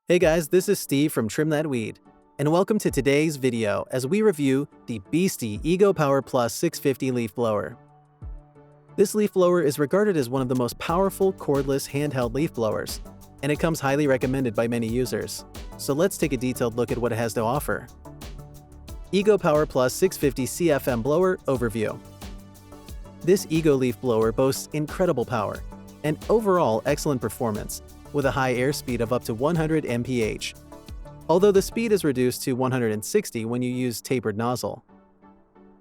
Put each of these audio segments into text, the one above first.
Hey guys, this is Steve from Trim That Weed, and welcome to today's video as we review the beasty EGO POWER+ 650 Leaf Blower. This leaf blower is regarded as one of the most powerful cordless handheld leaf blowers, and it comes highly recommended by many users. So let's take a detailed look at what it has to offer. EGO POWER+ 650 CFM Blower Overview. This EGO leaf blower boasts incredible power and overall excellent performance, with a high airspeed of up to 100 mph, although the speed is reduced to 160 when you use tapered nozzle.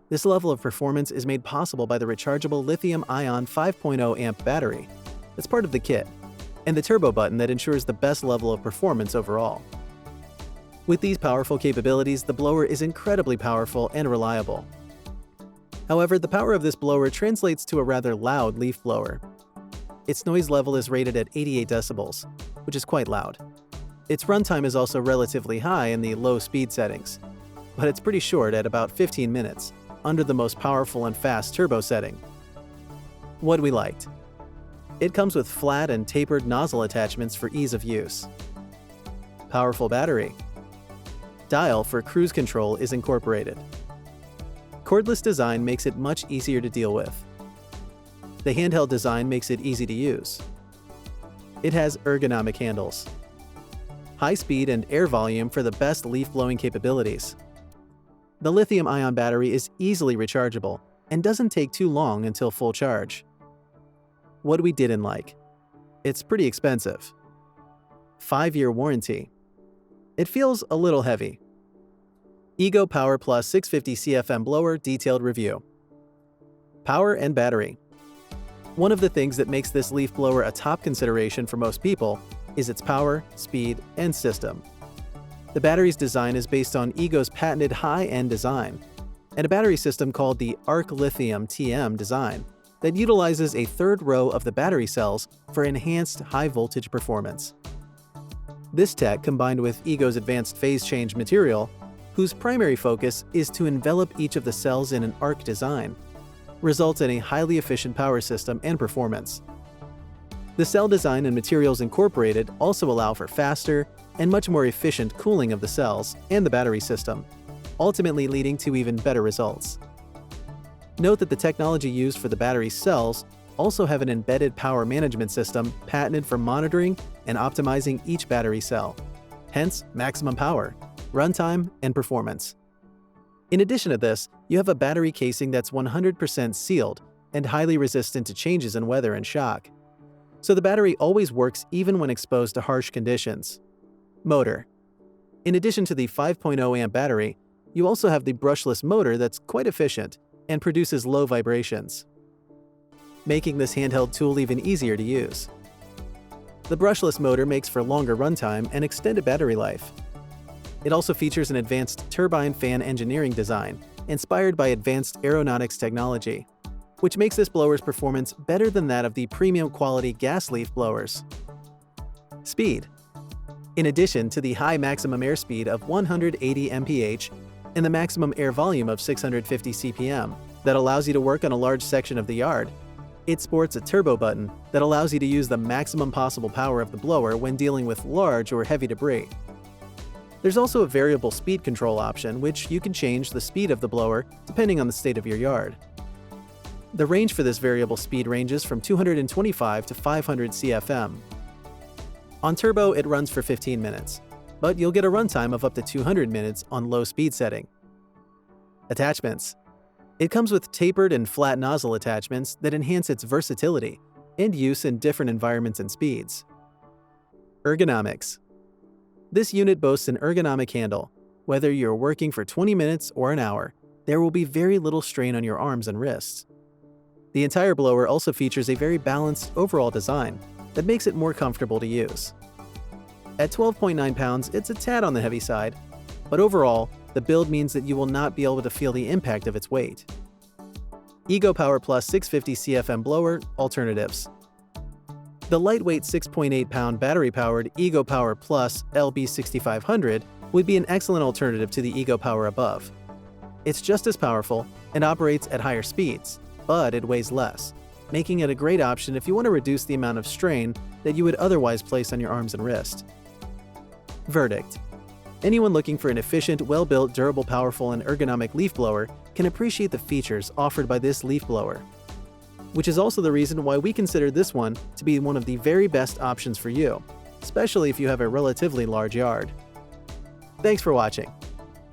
This level of performance is made possible by the rechargeable lithium-ion 5.0 amp battery that's part of the kit, and the turbo button that ensures the best level of performance overall. With these powerful capabilities, the blower is incredibly powerful and reliable. However, the power of this blower translates to a rather loud leaf blower. Its noise level is rated at 88 decibels, which is quite loud. Its runtime is also relatively high in the low speed settings, but it's pretty short at about 15 minutes, under the most powerful and fast turbo setting. What we liked. It comes with flat and tapered nozzle attachments for ease of use. Powerful battery. Dial for cruise control is incorporated. Cordless design makes it much easier to deal with. The handheld design makes it easy to use. It has ergonomic handles. High speed and air volume for the best leaf blowing capabilities. The lithium-ion battery is easily rechargeable and doesn't take too long until full charge. What we didn't like. It's pretty expensive. 5-year warranty. It feels a little heavy. EGO POWER+ 650 CFM Blower Detailed Review. Power and battery. One of the things that makes this leaf blower a top consideration for most people is its power, speed, and system. The battery's design is based on EGO's patented high-end design, and a battery system called the Arc Lithium-TM design that utilizes a third row of the battery cells for enhanced high-voltage performance. This tech, combined with EGO's advanced phase change material, whose primary focus is to envelop each of the cells in an arc design, results in a highly efficient power system and performance. The cell design and materials incorporated also allow for faster and much more efficient cooling of the cells and the battery system, ultimately leading to even better results. Note that the technology used for the battery cells also have an embedded power management system patented for monitoring and optimizing each battery cell, hence maximum power, runtime, and performance. In addition to this, you have a battery casing that's 100% sealed and highly resistant to changes in weather and shock. So the battery always works even when exposed to harsh conditions. Motor. In addition to the 5.0 amp battery, you also have the brushless motor that's quite efficient and produces low vibrations, making this handheld tool even easier to use. The brushless motor makes for longer runtime and extended battery life. It also features an advanced turbine fan engineering design, inspired by advanced aeronautics technology, which makes this blower's performance better than that of the premium quality gas leaf blowers. Speed. In addition to the high maximum airspeed of 180 mph and the maximum air volume of 650 cpm that allows you to work on a large section of the yard, it sports a turbo button that allows you to use the maximum possible power of the blower when dealing with large or heavy debris. There's also a variable speed control option, which you can change the speed of the blower depending on the state of your yard. The range for this variable speed ranges from 225 to 500 CFM. On turbo, it runs for 15 minutes, but you'll get a runtime of up to 200 minutes on low speed setting. Attachments. It comes with tapered and flat nozzle attachments that enhance its versatility and use in different environments and speeds. Ergonomics. This unit boasts an ergonomic handle. Whether you're working for 20 minutes or an hour, there will be very little strain on your arms and wrists. The entire blower also features a very balanced overall design that makes it more comfortable to use. At 12.9 pounds, it's a tad on the heavy side, but overall, the build means that you will not be able to feel the impact of its weight. EGO POWER+ 650 CFM Blower Alternatives. The lightweight 6.8-pound battery-powered EGO POWER+ LB6500 would be an excellent alternative to the EGO Power above. It's just as powerful and operates at higher speeds, but it weighs less, making it a great option if you want to reduce the amount of strain that you would otherwise place on your arms and wrist. Verdict: anyone looking for an efficient, well-built, durable, powerful, and ergonomic leaf blower can appreciate the features offered by this leaf blower, which is also the reason why we consider this one to be one of the very best options for you, especially if you have a relatively large yard. Thanks for watching.